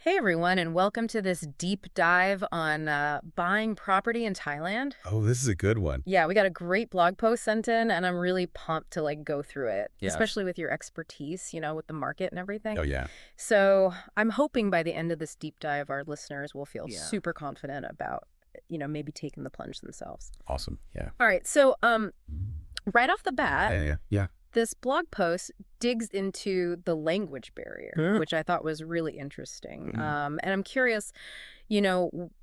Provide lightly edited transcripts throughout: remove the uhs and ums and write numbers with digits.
Hey everyone, and welcome to this deep dive on buying property in Thailand. Oh, this is a good one. Yeah, we got a great blog post sent in, and I'm really pumped to go through it, Yes. especially with your expertise, with the market and everything. Oh, yeah. So I'm hoping by the end of this deep dive, our listeners will feel Yeah. super confident about, maybe taking the plunge themselves. Awesome. Yeah. All right, so right off the bat, Yeah. this blog post digs into the language barrier, Yeah. which I thought was really interesting. Mhm. And I'm curious,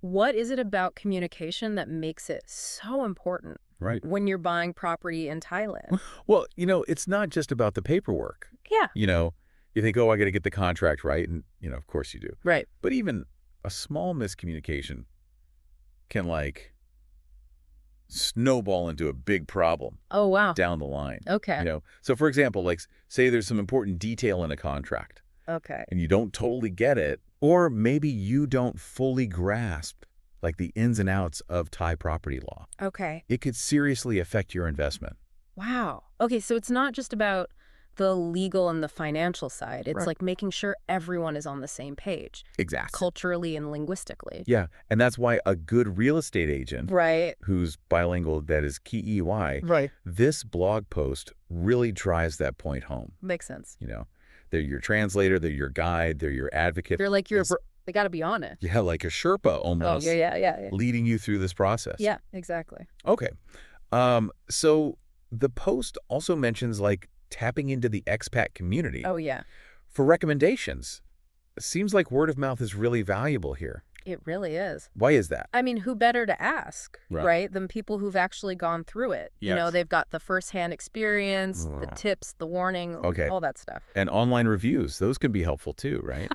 what is it about communication that makes it so important Right. when you're buying property in Thailand? Well, it's not just about the paperwork. Yeah. You know, you think, oh, I got to get the contract right. And, of course you do. Right. But even a small miscommunication can, snowball into a big problem Oh, wow. down the line. Okay. So, for example, say there's some important detail in a contract Okay. and you don't totally get it, or maybe you don't fully grasp, the ins and outs of Thai property law. Okay. It could seriously affect your investment. Wow. Okay, so it's not just about the legal and the financial side. It's Right. like making sure everyone is on the same page, Exactly. culturally and linguistically. Yeah, and that's why a good real estate agent Right. who's bilingual, that is Ki'iwai, Right. this blog post really drives that point home. Makes sense. They're your translator, they're your guide, they're your advocate. They're like Yes. they got to be on it. Yeah, like a Sherpa Oh, almost, yeah. leading you through this process. Yeah, exactly. Okay. So the post also mentions, tapping into the expat community Oh, yeah. for recommendations. It seems like word of mouth is really valuable here. It really is. Why is that? I mean, who better to ask, Right. right, than people who've actually gone through it? Yes. They've got the firsthand experience, the tips, the warning, Okay. all that stuff. And online reviews, those can be helpful too, right?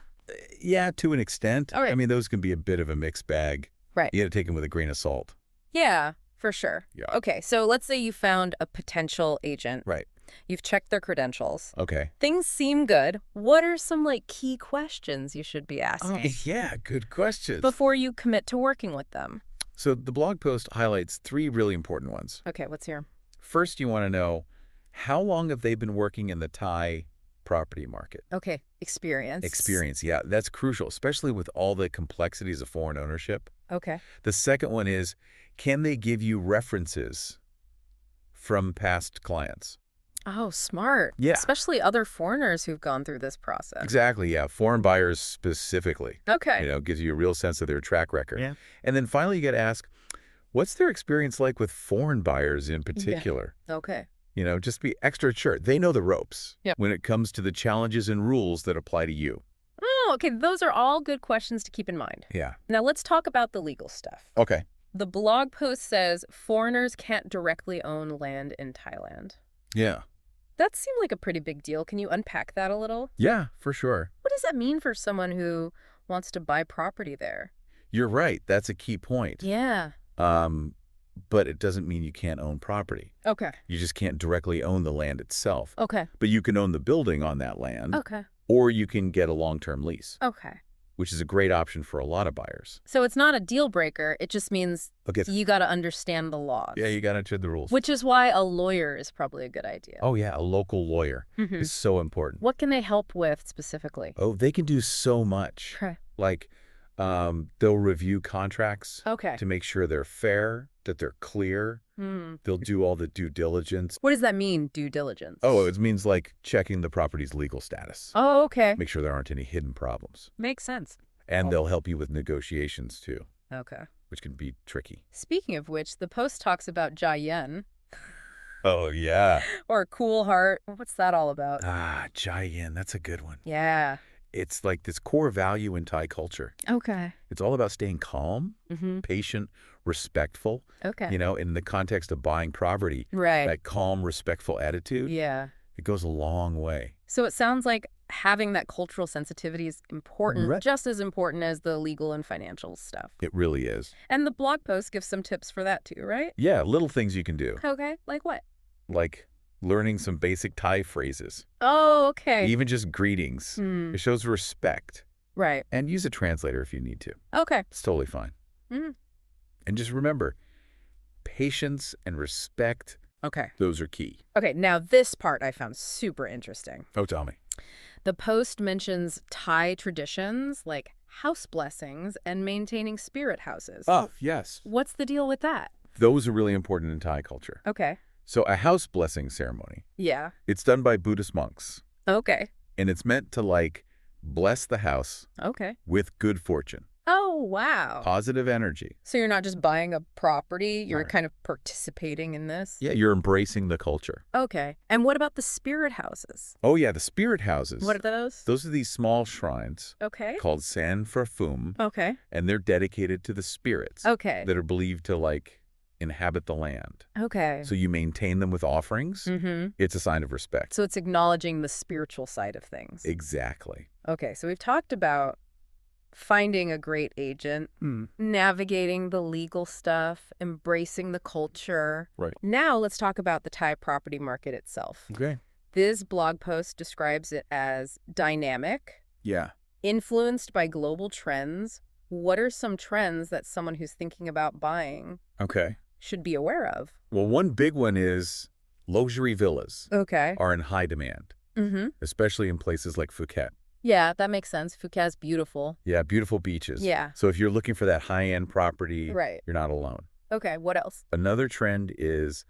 Yeah, to an extent. All right. I mean, those can be a bit of a mixed bag. Right. You got to take them with a grain of salt. Yeah, for sure. Yeah. Okay, so let's say you found a potential agent. Right. You've checked their credentials. Okay. Things seem good. What are some, key questions you should be asking Yeah, good questions. before you commit to working with them? So the blog post highlights 3 really important ones. Okay, let's hear 'em. First, you want to know, how long have they been working in the Thai property market? Okay, experience. Experience, yeah, that's crucial, especially with all the complexities of foreign ownership. Okay. The second one is, can they give you references from past clients? Oh, smart. Yeah. Especially other foreigners who've gone through this process. Exactly, yeah. Foreign buyers specifically. Okay. Gives you a real sense of their track record. Yeah. And then finally, you got to ask, what's their experience like with foreign buyers in particular? Okay. Just be extra sure. They know the ropes Yep. when it comes to the challenges and rules that apply to you. Oh, okay. Those are all good questions to keep in mind. Yeah. Now let's talk about the legal stuff. Okay. The blog post says foreigners can't directly own land in Thailand. Yeah. That seemed like a pretty big deal. Can you unpack that a little? Yeah, for sure. What does that mean for someone who wants to buy property there? You're right. That's a key point. Yeah. But it doesn't mean you can't own property. Okay. You just can't directly own the land itself. Okay. But you can own the building on that land. Okay. Or you can get a long-term lease, Okay. which is a great option for a lot of buyers. So it's not a deal breaker. It just means Okay. you got to understand the laws. Yeah, you got to tread the rules. Which is why a lawyer is probably a good idea. Oh, yeah, a local lawyer Mhm. is so important. What can they help with specifically? Oh, they can do so much. Okay. They'll review contracts Okay. to make sure they're fair, that they're clear. Hmm. They'll do all the due diligence. What does that mean, due diligence? Oh, it means checking the property's legal status. Oh, okay. Make sure there aren't any hidden problems. Makes sense. And they'll help you with negotiations too, Okay. which can be tricky. Speaking of which, the post talks about Jia Yen, Oh, yeah. or cool heart. What's that all about? Jian, that's a good one. Yeah. It's like this core value in Thai culture. Okay. It's all about staying calm, Mm-hmm. patient, respectful. Okay. In the context of buying property, Right. that calm, respectful attitude, Yeah. it goes a long way. So it sounds like having that cultural sensitivity is important, Right. just as important as the legal and financial stuff. It really is. And the blog post gives some tips for that too, right? Yeah, little things you can do, Okay. Like what? like learning some basic Thai phrases, Oh, okay. even just greetings. Hmm. It shows respect. Right. And use a translator if you need to. Okay. It's totally fine. Mhm. And just remember, patience and respect, Okay. those are key. Okay. Now this part I found super interesting. Oh, tell me. The post mentions Thai traditions like house blessings and maintaining spirit houses. Oh, yes. What's the deal with that? Those are really important in Thai culture. Okay. So a house blessing ceremony, Yeah. it's done by Buddhist monks, Okay. and it's meant to, like, bless the house Okay. with good fortune, Oh, wow. positive energy. So you're not just buying a property, you're Right. kind of participating in this? Yeah, you're embracing the culture. Okay. And what about the spirit houses? Oh, yeah, the spirit houses. What are those? Those are these small shrines Okay. called San Frafum, Okay. and they're dedicated to the spirits Okay. that are believed to, like, inhabit the land. Okay. So you maintain them with offerings. Mm-hmm. It's a sign of respect. So it's acknowledging the spiritual side of things. Exactly. Okay, so we've talked about finding a great agent, navigating the legal stuff, embracing the culture. Right. Now let's talk about the Thai property market itself. Okay. This blog post describes it as dynamic, Yeah. influenced by global trends. What are some trends that someone who's thinking about buying Okay. should be aware of? Well, one big one is luxury villas Okay. are in high demand, Mm-hmm. especially in places like Phuket. Yeah, that makes sense. Phuket's beautiful. Yeah, beautiful beaches. Yeah. So if you're looking for that high-end property, Right. you're not alone. Okay, what else? Another trend is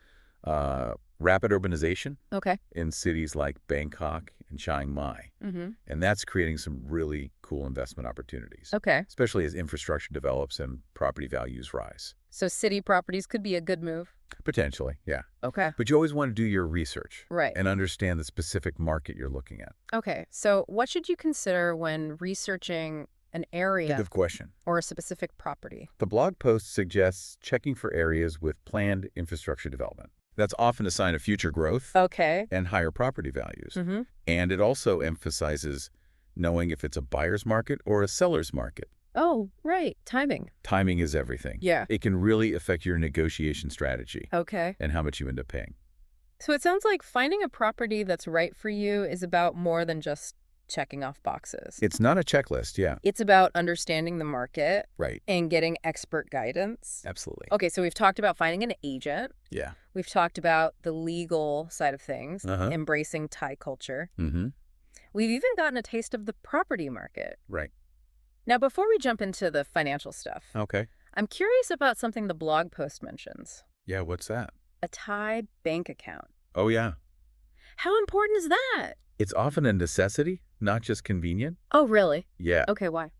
rapid urbanization Okay. in cities like Bangkok and Chiang Mai. Mm-hmm. And that's creating some really cool investment opportunities, Okay. especially as infrastructure develops and property values rise. So city properties could be a good move. Potentially, yeah. Okay. But you always want to do your research Right. and understand the specific market you're looking at. Okay. So what should you consider when researching an area Good question. or a specific property? The blog post suggests checking for areas with planned infrastructure development. That's often a sign of future growth Okay. and higher property values. Mm-hmm. And it also emphasizes knowing if it's a buyer's market or a seller's market. Oh, right. Timing. Timing is everything. Yeah. It can really affect your negotiation strategy Okay. and how much you end up paying. So it sounds like finding a property that's right for you is about more than just checking off boxes. It's not a checklist, yeah. It's about understanding the market Right. and getting expert guidance. Absolutely. Okay, so we've talked about finding an agent. Yeah. We've talked about the legal side of things, Uh-huh. embracing Thai culture. Mm-hmm. We've even gotten a taste of the property market. Right. Now, before we jump into the financial stuff, Okay. I'm curious about something the blog post mentions. Yeah, what's that? A Thai bank account. Oh, yeah. How important is that? It's often a necessity, not just convenient. Oh, really? Yeah. Okay, why?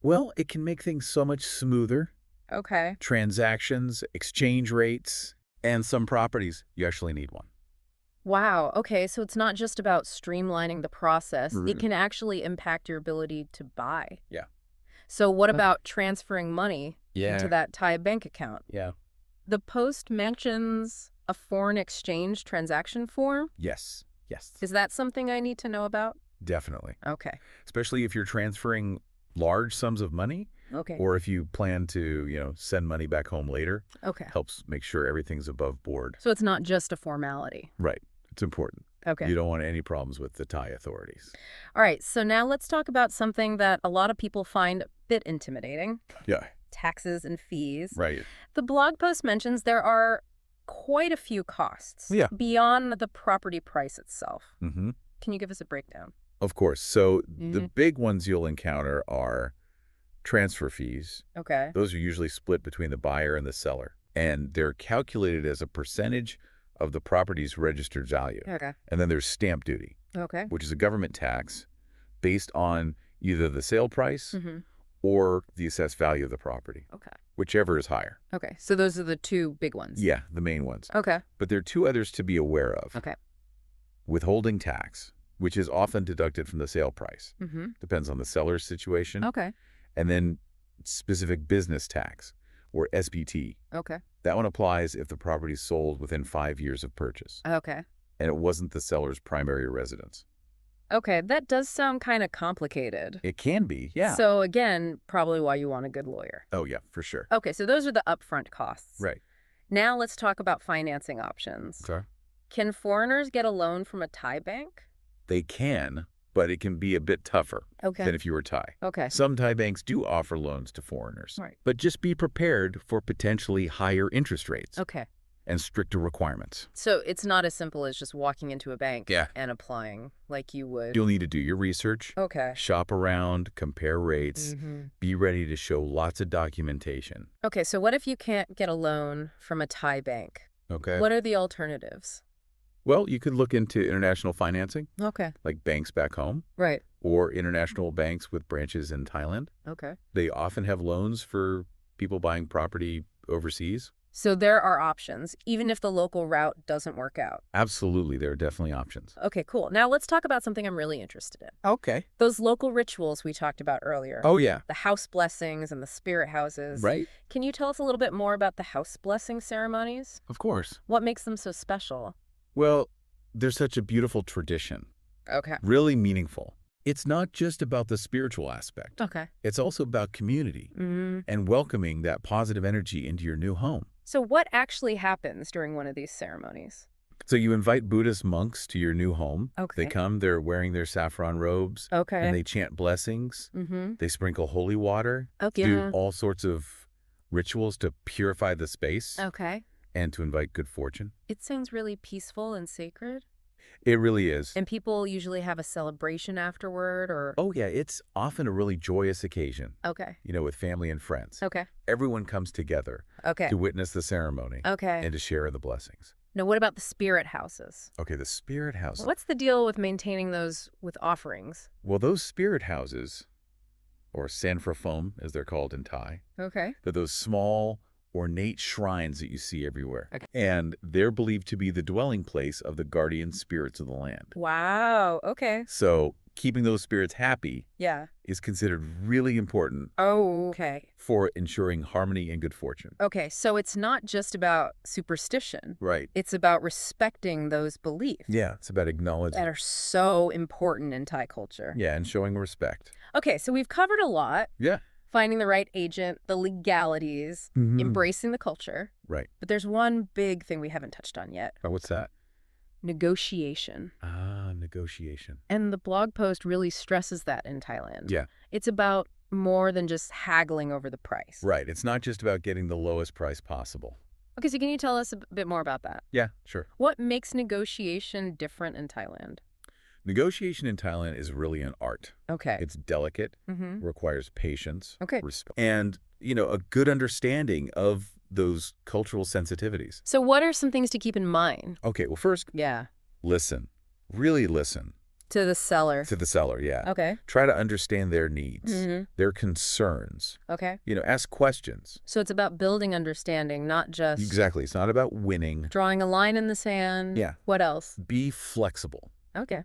Well, it can make things so much smoother. Okay. Transactions, exchange rates, and some properties, you actually need one. Wow. Okay, so it's not just about streamlining the process. It Mhm. can actually impact your ability to buy. Yeah. So what about transferring money Yeah. into that Thai bank account? Yeah. The post mentions a foreign exchange transaction form. Yes. Yes. Is that something I need to know about? Definitely. Okay. Especially if you're transferring large sums of money Okay. or if you plan to, send money back home later. Okay. Helps make sure everything's above board. So it's not just a formality. Right. It's important. Okay. You don't want any problems with the Thai authorities. All right. So now let's talk about something that a lot of people find a bit intimidating. Yeah. Taxes and fees. Right. The blog post mentions there are quite a few costs Yeah. beyond the property price itself. Mm-hmm. Can you give us a breakdown? Of course. So the Mhm. big ones you'll encounter are transfer fees. Okay. Those are usually split between the buyer and the seller, and they're calculated as a percentage of the property's registered value. Okay. And then there's stamp duty, Okay. which is a government tax based on either the sale price Mm-hmm. or the assessed value of the property, Okay. whichever is higher. Okay. So those are the two big ones. Yeah, the main ones. Okay. But there are two others to be aware of. Okay. Withholding tax, which is often deducted from the sale price. Mm-hmm. Depends on the seller's situation. Okay. And then specific business tax, or SBT. Okay. That one applies if the property is sold within 5 years of purchase Okay. and it wasn't the seller's primary residence. Okay. That does sound kind of complicated. It can be, yeah. So again, probably why you want a good lawyer. Oh, yeah, for sure. Okay. So those are the upfront costs. Right. Now let's talk about financing options. Sorry? Can foreigners get a loan from a Thai bank? They can, but it can be a bit tougher Okay. than if you were Thai. Okay. Some Thai banks do offer loans to foreigners. Right. But just be prepared for potentially higher interest rates. Okay. and stricter requirements. So it's not as simple as just walking into a bank Yeah. and applying like you would. You'll need to do your research, Okay. shop around, compare rates, be ready to show lots of documentation. Okay, so what if you can't get a loan from a Thai bank? Okay. What are the alternatives? Well, you could look into international financing, Okay. like banks back home, Right. or international banks with branches in Thailand. Okay. They often have loans for people buying property overseas. So there are options, even if the local route doesn't work out. Absolutely, there are definitely options. Okay, cool. Now let's talk about something I'm really interested in. Okay. Those local rituals we talked about earlier. Oh, yeah. The house blessings and the spirit houses. Right? Can you tell us a little bit more about the house blessing ceremonies? Of course. What makes them so special? Well, there's such a beautiful tradition, Okay. really meaningful. It's not just about the spiritual aspect. Okay. It's also about community and welcoming that positive energy into your new home. So what actually happens during one of these ceremonies? So you invite Buddhist monks to your new home. Okay. They come, they're wearing their saffron robes, Okay. and they chant blessings. Mm-hmm. They sprinkle holy water, Okay. do all sorts of rituals to purify the space Okay. and to invite good fortune. It sounds really peaceful and sacred. It really is. And people usually have a celebration afterward or... Oh, yeah, it's often a really joyous occasion, Okay. with family and friends. Okay. Everyone comes together Okay. to witness the ceremony Okay. and to share in the blessings. Now, what about the spirit houses? Okay, the spirit houses. What's the deal with maintaining those with offerings? Well, those spirit houses, or sanfraphom, as they're called in Thai, Okay. they're those small, ornate shrines that you see everywhere. Okay. And they're believed to be the dwelling place of the guardian spirits of the land. Wow. Okay. So keeping those spirits happy Yeah. is considered really important Oh, okay. for ensuring harmony and good fortune. Okay, so it's not just about superstition. Right. It's about respecting those beliefs Yeah, it's about acknowledging. that are so important in Thai culture. Yeah, and showing respect. Okay, so we've covered a lot. Yeah. Finding the right agent, the legalities, embracing the culture. Right. But there's one big thing we haven't touched on yet. Oh, what's that? Negotiation. Ah, negotiation. And the blog post really stresses that in Thailand. Yeah. It's about more than just haggling over the price. Right. It's not just about getting the lowest price possible. Okay, so can you tell us a bit more about that? Yeah, sure. What makes negotiation different in Thailand? Negotiation in Thailand is really an art. Okay. It's delicate, Mm-hmm. requires patience, Okay. and, a good understanding of those cultural sensitivities. So what are some things to keep in mind? Okay, well, first, Yeah. listen. Really listen To the seller. to the seller, yeah. Okay. Try to understand their needs, Mm-hmm. their concerns. Okay. Ask questions. So it's about building understanding, not just Exactly. It's not about winning. drawing a line in the sand. Yeah. What else? Be flexible, Okay.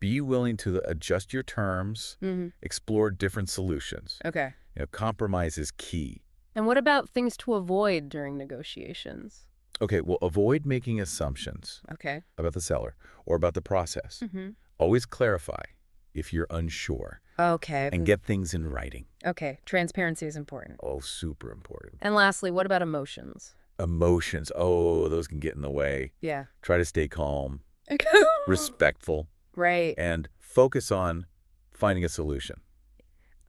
Be willing to adjust your terms, Mm-hmm. explore different solutions. Okay. Compromise is key. And what about things to avoid during negotiations? Okay, well, avoid making assumptions Okay. about the seller or about the process. Mm-hmm. Always clarify if you're unsure Okay. and get things in writing. Okay. Transparency is important. Oh, super important. And lastly, what about emotions? Emotions, those can get in the way. Yeah. Try to stay calm, respectful, Right. and focus on finding a solution.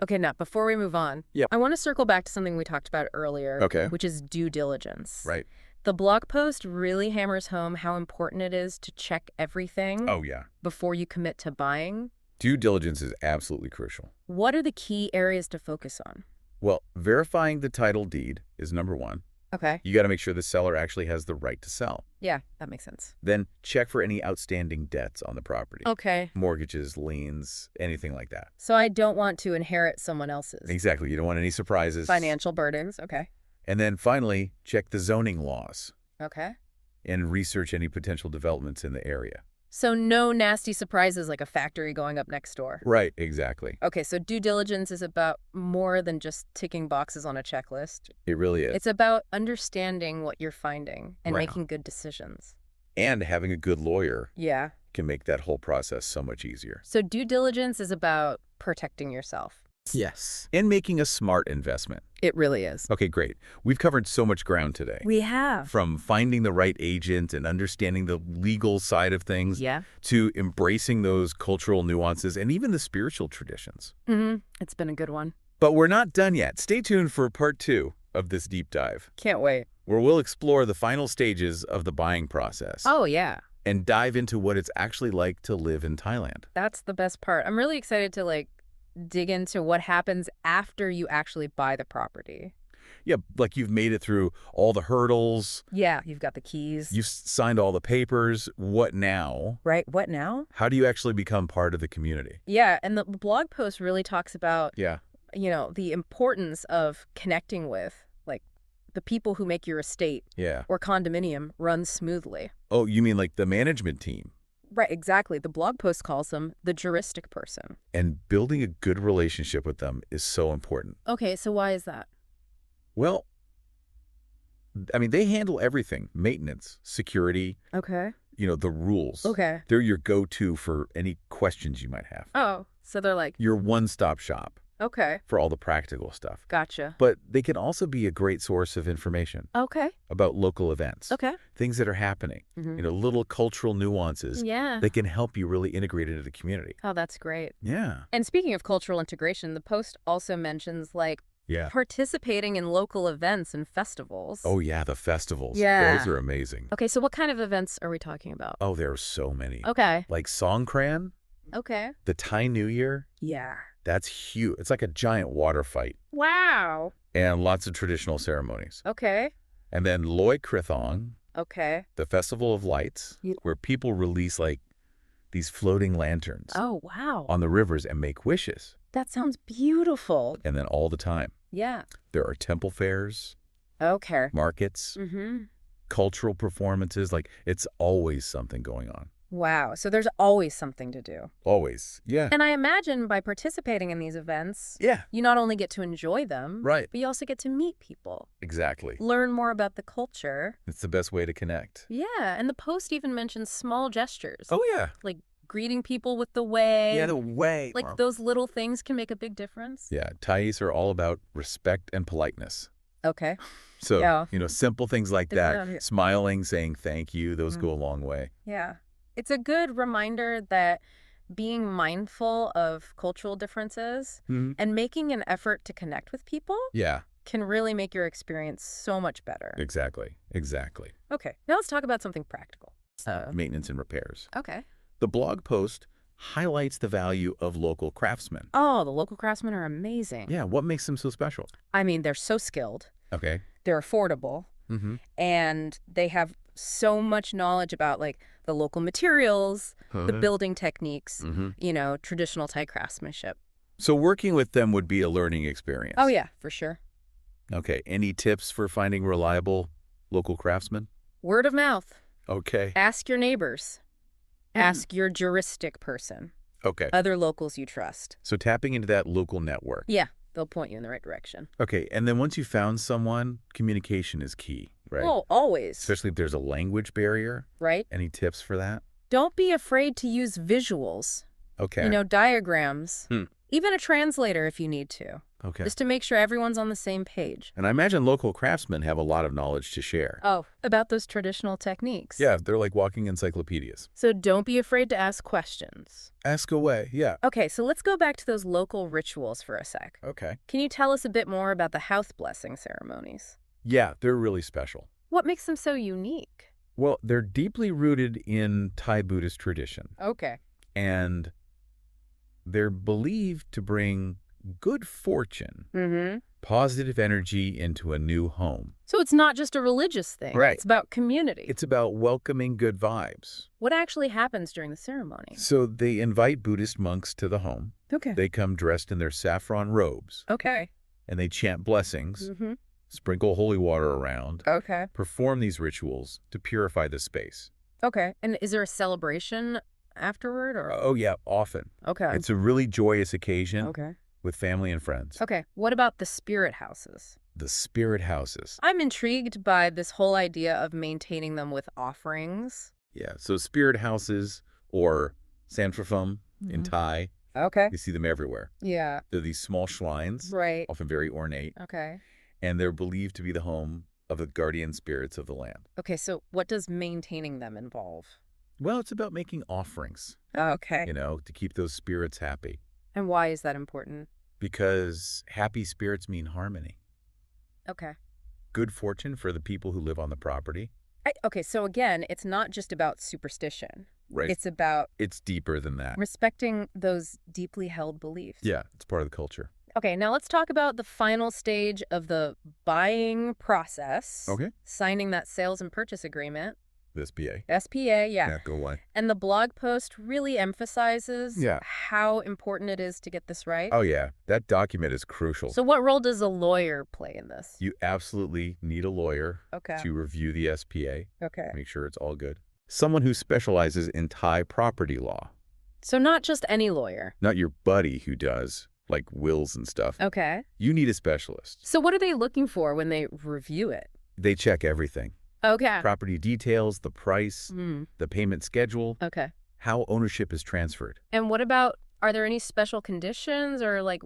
Okay, now, before we move on, Yep. I want to circle back to something we talked about earlier, Okay. which is due diligence. Right. The blog post really hammers home how important it is to check everything Oh, yeah. before you commit to buying. Due diligence is absolutely crucial. What are the key areas to focus on? Well, verifying the title deed is number one. Okay. You got to make sure the seller actually has the right to sell. Yeah, that makes sense. Then check for any outstanding debts on the property. Okay. Mortgages, liens, anything like that. So I don't want to inherit someone else's Exactly. You don't want any surprises. financial burdens. Okay. And then finally, check the zoning laws Okay. and research any potential developments in the area. So no nasty surprises like a factory going up next door. Right, exactly. Okay, so due diligence is about more than just ticking boxes on a checklist. It really is. It's about understanding what you're finding and Right. making good decisions. And having a good lawyer Yeah. can make that whole process so much easier. So due diligence is about protecting yourself. Yes. And making a smart investment. It really is. Okay, great. We've covered so much ground today. We have. From finding the right agent and understanding the legal side of things Yeah. to embracing those cultural nuances and even the spiritual traditions. Mm-hmm. It's been a good one. But we're not done yet. Stay tuned for part 2 of this deep dive, Can't wait. where we'll explore the final stages of the buying process Oh, yeah. and dive into what it's actually like to live in Thailand. That's the best part. I'm really excited to, like, dig into what happens after you actually buy the property. Yeah, like you've made it through all the hurdles. Yeah, you've got the keys. You've signed all the papers. What now? Right, what now? How do you actually become part of the community? Yeah, and the blog post really talks about, Yeah. the importance of connecting with, like, the people who make your estate Yeah. or condominium run smoothly. Oh, you mean like the management team? Right, exactly. The blog post calls them the juristic person. And building a good relationship with them is so important. Okay, so why is that? Well, I mean, they handle everything. Maintenance, security, Okay. the rules. Okay. They're your go-to for any questions you might have. Oh, so they're like, Your one-stop shop okay, for all the practical stuff. gotcha. But they can also be a great source of information Okay. about local events, Okay. things that are happening, Mhm. little cultural nuances Yeah. that can help you really integrate into the community. Oh, that's great. Yeah. And speaking of cultural integration, the post also mentions, like, Yeah. participating in local events and festivals. Oh, yeah, the festivals. Yeah. Those are amazing. Okay, so what kind of events are we talking about? Oh, there are so many. Okay. Like Songkran, Okay. the Thai New Year, Yeah. that's huge. It's like a giant water fight Wow. and lots of traditional ceremonies. Okay. And then Loy Krathong, Okay. the Festival of Lights, Ye- where people release like these floating lanterns Oh, wow. on the rivers and make wishes. That sounds beautiful. And then all the time, Yeah. there are temple fairs, Okay. markets, Mm-hmm. cultural performances. Like, it's always something going on. Wow. So there's always something to do. Always. Yeah. And I imagine by participating in these events, Yeah. you not only get to enjoy them, Right. but you also get to meet people, Exactly. learn more about the culture. It's the best way to connect. Yeah. And the post even mentions small gestures, Oh, yeah. like greeting people with the way. Yeah, the way. Like those little things can make a big difference. Yeah, Thais are all about respect and politeness. Okay. So, Yeah. Simple things like It's that, around here. smiling, saying thank you, those Mhm. go a long way. Yeah. It's a good reminder that being mindful of cultural differences and making an effort to connect with people Yeah, can really make your experience so much better. exactly. Exactly. Okay, now let's talk about something practical. Maintenance and repairs. Okay. The blog post highlights the value of local craftsmen. Oh, the local craftsmen are amazing. Yeah, what makes them so special? I mean, they're so skilled, Okay. they're affordable, Mm-hmm. and they have so much knowledge about, like, the local materials, the building techniques, Mm-hmm. Traditional Thai craftsmanship. So working with them would be a learning experience. Oh, yeah, for sure. Okay. Any tips for finding reliable local craftsmen? Word of mouth. Okay. Ask your neighbors. Ask your juristic person, Okay. other locals you trust. So tapping into that local network. Yeah, they'll point you in the right direction. Okay. And then once you found someone, communication is key, right? Oh, always. Especially if there's a language barrier. Right? Any tips for that? Don't be afraid to use visuals, Okay. diagrams, Hmm. even a translator if you need to, Okay. just to make sure everyone's on the same page. And I imagine local craftsmen have a lot of knowledge to share. Oh, about those traditional techniques. Yeah, they're like walking encyclopedias. So don't be afraid to ask questions. Ask away. Yeah. Okay, so let's go back to those local rituals for a sec. Okay. Can you tell us a bit more about the house blessing ceremonies? Yeah, they're really special. What makes them so unique? Well, they're deeply rooted in Thai Buddhist tradition, Okay. and they're believed to bring good fortune, Mm-hmm. positive energy into a new home. So it's not just a religious thing. Right. It's about community. It's about welcoming good vibes. What actually happens during the ceremony? So they invite Buddhist monks to the home. Okay. They come dressed in their saffron robes, Okay. and they chant blessings, Mm-hmm. sprinkle holy water around, Okay. perform these rituals to purify the space. Okay. And is there a celebration afterward or? Oh, yeah, often. Okay. It's a really joyous occasion Okay. with family and friends. Okay. What about the spirit houses? The spirit houses. I'm intrigued by this whole idea of maintaining them with offerings. Yeah, so spirit houses or santrafum in Mhm. Thai, Okay. you see them everywhere. Yeah. They're these small shrines, Right. often very ornate, Okay. and they're believed to be the home of the guardian spirits of the land. Okay. So what does maintaining them involve? Well, it's about making offerings, Okay. to keep those spirits happy. And why is that important? Because happy spirits mean harmony. Okay. good fortune for the people who live on the property. Okay, so again, it's not just about superstition. Right. It's about It's deeper than that. respecting those deeply held beliefs. Yeah, it's part of the culture. Okay, now let's talk about the final stage of the buying process. Okay. Signing that sales and purchase agreement. The SPA. SPA, yeah. Yeah, go away. And the blog post really emphasizes how important it is to get this right. Oh, yeah. That document is crucial. So what role does a lawyer play in this? You absolutely need a lawyer to review the SPA. Okay. Make sure it's all good. Someone who specializes in Thai property law. So not just any lawyer. Not your buddy who does, like, wills and stuff. Okay. You need a specialist. So what are they looking for when they review it? They check everything. Okay. Property details, the price, the payment schedule, Okay. how ownership is transferred. And what about, are there any special conditions or like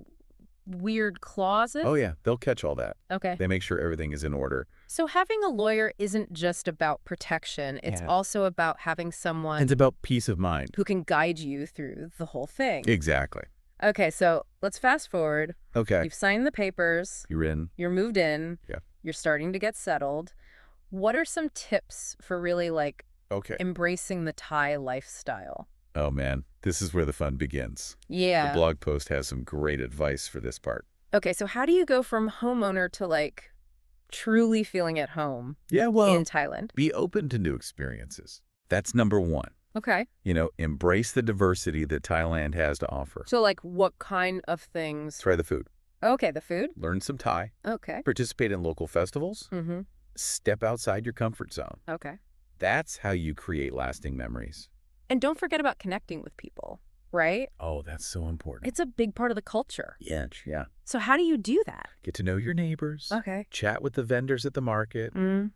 weird clauses? Oh, yeah. They'll catch all that. Okay. They make sure everything is in order. So having a lawyer isn't just about protection. It's also about having someone It's about peace of mind. who can guide you through the whole thing. Exactly. Okay, so let's fast forward. Okay. You've signed the papers. You're in. You're moved in. Yeah. You're starting to get settled. What are some tips for really like Okay. embracing the Thai lifestyle? Oh, man. This is where the fun begins. Yeah. The blog post has some great advice for this part. Okay, so how do you go from homeowner to like truly feeling at home Yeah, well, in Thailand? be open to new experiences. That's number one. Okay. Embrace the diversity that Thailand has to offer. So like what kind of things? Try the food. Okay, the food? Learn some Thai. Okay. Participate in local festivals. Mm-hmm. Step outside your comfort zone. Okay. That's how you create lasting memories. And don't forget about connecting with people, right? Oh, that's so important. It's a big part of the culture. Yeah. So how do you do that? Get to know your neighbors. Okay. Chat with the vendors at the market.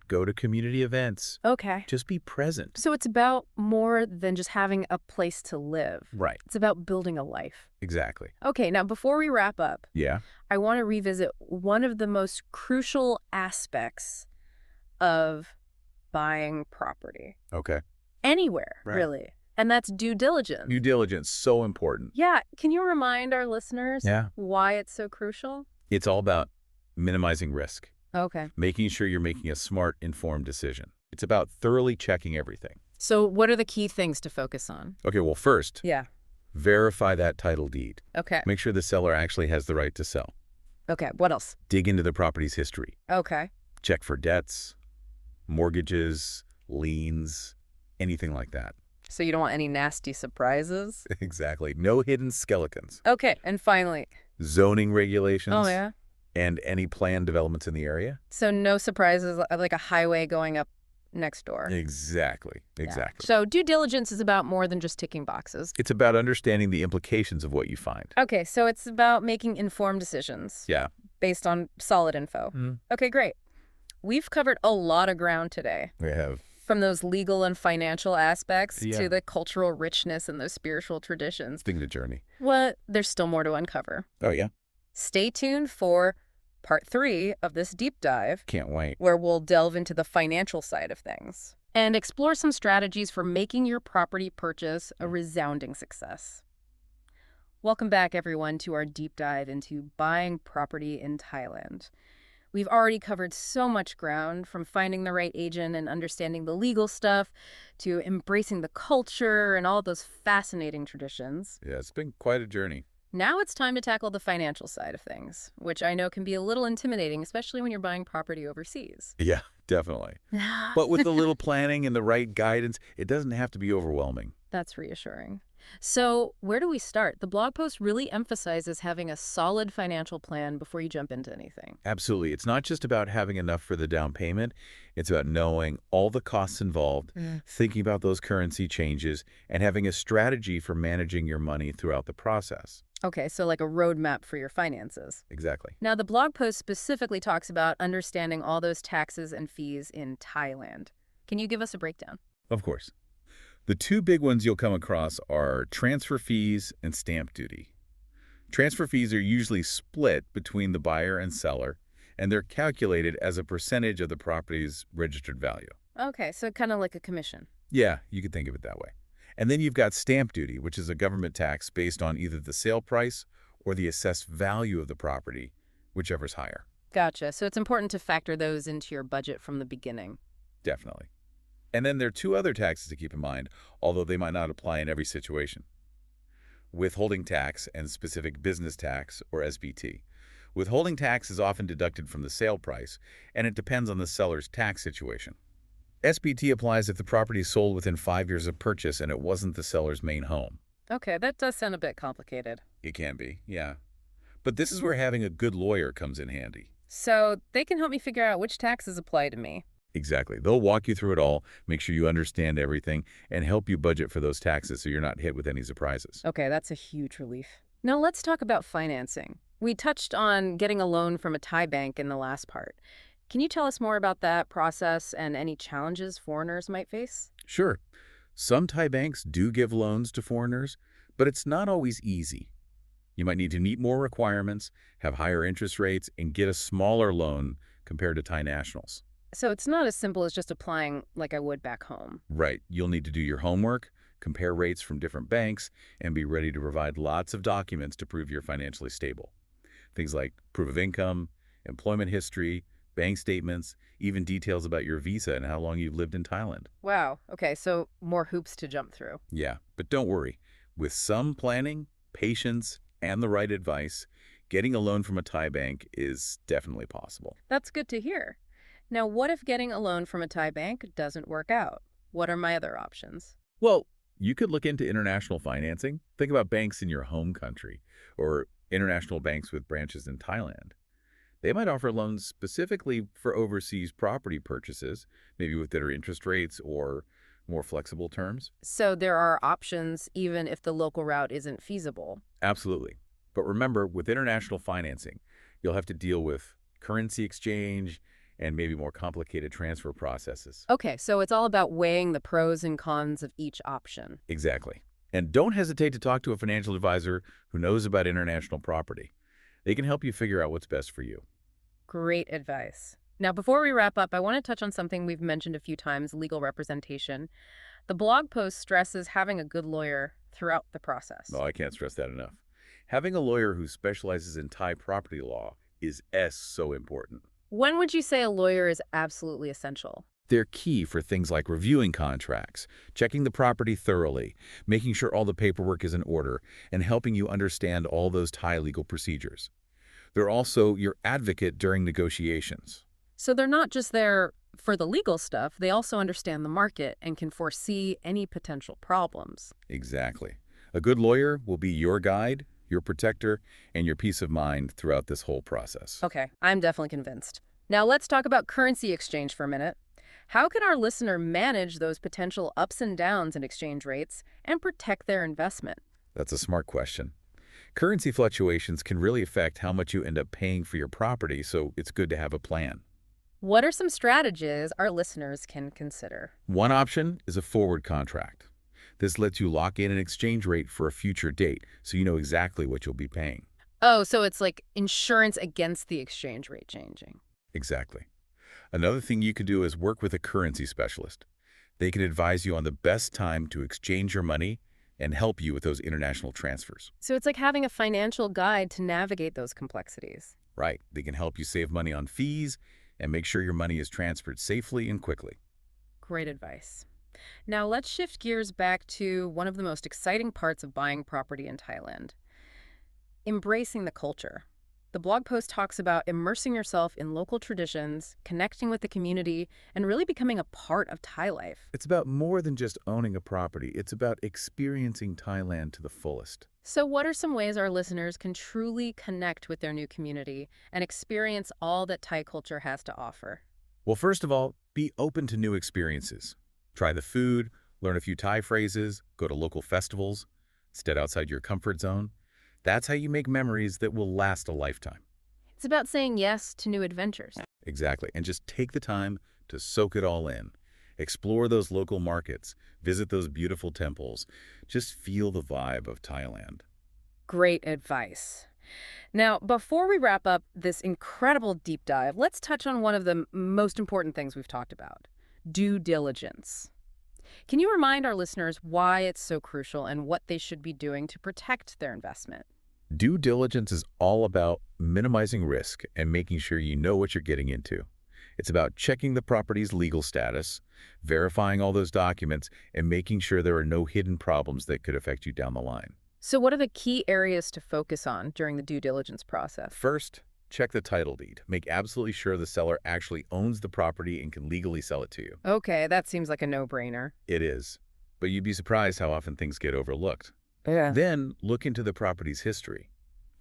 Go to community events. Okay. Just be present. So it's about more than just having a place to live. Right. It's about building a life. Exactly. Okay, now before we wrap up, Yeah. I want to revisit one of the most crucial aspects of buying property. Okay. Anywhere, Right. really. And that's due diligence. Due diligence, so important. Yeah. Can you remind our listeners why it's so crucial? It's all about minimizing risk, Okay. making sure you're making a smart, informed decision. It's about thoroughly checking everything. So what are the key things to focus on? Okay, well, first, Yeah. verify that title deed. Okay. Make sure the seller actually has the right to sell. Okay. What else? Dig into the property's history. Okay. Check for debts, mortgages, liens, anything like that. So you don't want any nasty surprises? Exactly. No hidden skeletons. Okay. And finally. Zoning regulations. Oh, yeah. And any planned developments in the area. So no surprises like a highway going up next door. Exactly. Yeah. So due diligence is about more than just ticking boxes. It's about understanding the implications of what you find. Okay. So it's about making informed decisions. Yeah. Based on solid info. Okay, great. We've covered a lot of ground today. We have. From those legal and financial aspects Yeah. to the cultural richness and those spiritual traditions. It's been the journey. Well, there's still more to uncover. Oh, yeah? Stay tuned for part 3 of this deep dive, Can't wait. where we'll delve into the financial side of things and explore some strategies for making your property purchase a resounding success. Welcome back, everyone, to our deep dive into buying property in Thailand. We've already covered so much ground, from finding the right agent and understanding the legal stuff to embracing the culture and all those fascinating traditions. Yeah, it's been quite a journey. Now it's time to tackle the financial side of things, which I know can be a little intimidating, especially when you're buying property overseas. Yeah, definitely. But with a little planning and the right guidance, it doesn't have to be overwhelming. That's reassuring. So where do we start? The blog post really emphasizes having a solid financial plan before you jump into anything. Absolutely. It's not just about having enough for the down payment. It's about knowing all the costs involved, thinking about those currency changes, and having a strategy for managing your money throughout the process. Okay, so like a roadmap for your finances. Exactly. Now, the blog post specifically talks about understanding all those taxes and fees in Thailand. Can you give us a breakdown? Of course. The two big ones you'll come across are transfer fees and stamp duty. Transfer fees are usually split between the buyer and seller, and they're calculated as a percentage of the property's registered value. Okay, so kind of like a commission. Yeah, you could think of it that way. And then you've got stamp duty, which is a government tax based on either the sale price or the assessed value of the property, whichever's higher. Gotcha. So it's important to factor those into your budget from the beginning. Definitely. And then there are two other taxes to keep in mind, although they might not apply in every situation. Withholding tax and specific business tax, or SBT. Withholding tax is often deducted from the sale price, and it depends on the seller's tax situation. SBT applies if the property is sold within 5 years of purchase and it wasn't the seller's main home. Okay, that does sound a bit complicated. It can be, yeah. But this is where having a good lawyer comes in handy. So they can help me figure out which taxes apply to me. Exactly. They'll walk you through it all, make sure you understand everything, and help you budget for those taxes so you're not hit with any surprises. Okay, that's a huge relief. Now let's talk about financing. We touched on getting a loan from a Thai bank in the last part. Can you tell us more about that process and any challenges foreigners might face? Sure, some Thai banks do give loans to foreigners, but it's not always easy. You might need to meet more requirements, have higher interest rates, and get a smaller loan compared to Thai nationals. So it's not as simple as just applying like I would back home. Right. You'll need to do your homework, compare rates from different banks, and be ready to provide lots of documents to prove you're financially stable. Things like proof of income, employment history, bank statements, even details about your visa and how long you've lived in Thailand. Wow. Okay, so more hoops to jump through. Yeah, but don't worry. With some planning, patience, and the right advice, getting a loan from a Thai bank is definitely possible. That's good to hear. Now, what if getting a loan from a Thai bank doesn't work out? What are my other options? Well, you could look into international financing. Think about banks in your home country or international banks with branches in Thailand. They might offer loans specifically for overseas property purchases, maybe with better interest rates or more flexible terms. So there are options even if the local route isn't feasible. Absolutely. But remember, with international financing, you'll have to deal with currency exchange and maybe more complicated transfer processes. Okay, so it's all about weighing the pros and cons of each option. Exactly. And don't hesitate to talk to a financial advisor who knows about international property. They can help you figure out what's best for you. Great advice. Now, before we wrap up, I want to touch on something we've mentioned a few times, legal representation. The blog post stresses having a good lawyer throughout the process. No, I can't stress that enough. Having a lawyer who specializes in Thai property law is so important. When would you say a lawyer is absolutely essential? They're key for things like reviewing contracts, checking the property thoroughly, making sure all the paperwork is in order, and helping you understand all those Thai legal procedures. They're also your advocate during negotiations. So they're not just there for the legal stuff, they also understand the market and can foresee any potential problems. Exactly. A good lawyer will be your guide, your protector, and your peace of mind throughout this whole process. Okay, I'm definitely convinced. Now let's talk about currency exchange for a minute. How can our listener manage those potential ups and downs in exchange rates and protect their investment? That's a smart question. Currency fluctuations can really affect how much you end up paying for your property, so it's good to have a plan. What are some strategies our listeners can consider? One option is a forward contract. This lets you lock in an exchange rate for a future date, so you know exactly what you'll be paying. Oh, so it's like insurance against the exchange rate changing. Exactly. Another thing you can do is work with a currency specialist. They can advise you on the best time to exchange your money and help you with those international transfers. So it's like having a financial guide to navigate those complexities. Right. They can help you save money on fees and make sure your money is transferred safely and quickly. Great advice. Now let's shift gears back to one of the most exciting parts of buying property in Thailand, embracing the culture. The blog post talks about immersing yourself in local traditions, connecting with the community, and really becoming a part of Thai life. It's about more than just owning a property. It's about experiencing Thailand to the fullest. So what are some ways our listeners can truly connect with their new community and experience all that Thai culture has to offer? Well, first of all, be open to new experiences. Try the food, learn a few Thai phrases, go to local festivals, step outside your comfort zone. That's how you make memories that will last a lifetime. It's about saying yes to new adventures. Exactly. And just take the time to soak it all in. Explore those local markets. Visit those beautiful temples. Just feel the vibe of Thailand. Great advice. Now, before we wrap up this incredible deep dive, let's touch on one of the most important things we've talked about, due diligence. Can you remind our listeners why it's so crucial and what they should be doing to protect their investment? Due diligence is all about minimizing risk and making sure you know what you're getting into. It's about checking the property's legal status, verifying all those documents, and making sure there are no hidden problems that could affect you down the line. So what are the key areas to focus on during the due diligence process? First, check the title deed. Make absolutely sure the seller actually owns the property and can legally sell it to you. Okay, that seems like a no-brainer. It is, but you'd be surprised how often things get overlooked. Yeah. Then, look into the property's history.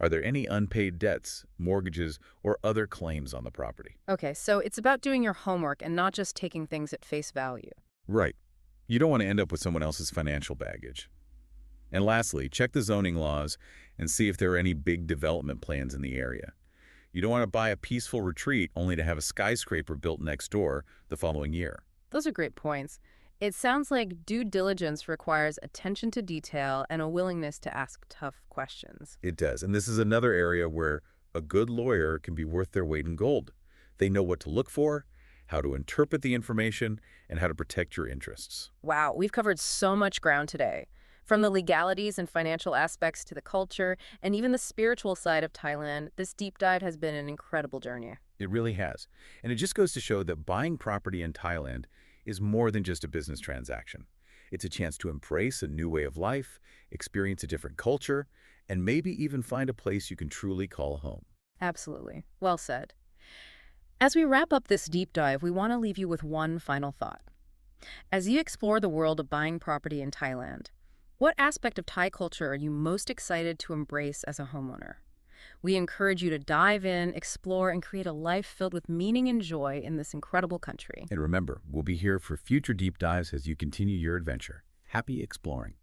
Are there any unpaid debts, mortgages, or other claims on the property? Okay, so it's about doing your homework and not just taking things at face value. Right. You don't want to end up with someone else's financial baggage. And lastly, check the zoning laws and see if there are any big development plans in the area. You don't want to buy a peaceful retreat only to have a skyscraper built next door the following year. Those are great points. It sounds like due diligence requires attention to detail and a willingness to ask tough questions. It does. And this is another area where a good lawyer can be worth their weight in gold. They know what to look for, how to interpret the information, and how to protect your interests. Wow, we've covered so much ground today. From the legalities and financial aspects to the culture and even the spiritual side of Thailand, this deep dive has been an incredible journey. It really has. And it just goes to show that buying property in Thailand is more than just a business transaction. It's a chance to embrace a new way of life, experience a different culture, and maybe even find a place you can truly call home. Absolutely. Well said. As we wrap up this deep dive, we want to leave you with one final thought. As you explore the world of buying property in Thailand, what aspect of Thai culture are you most excited to embrace as a homeowner? We encourage you to dive in, explore, and create a life filled with meaning and joy in this incredible country. And remember, we'll be here for future deep dives as you continue your adventure. Happy exploring.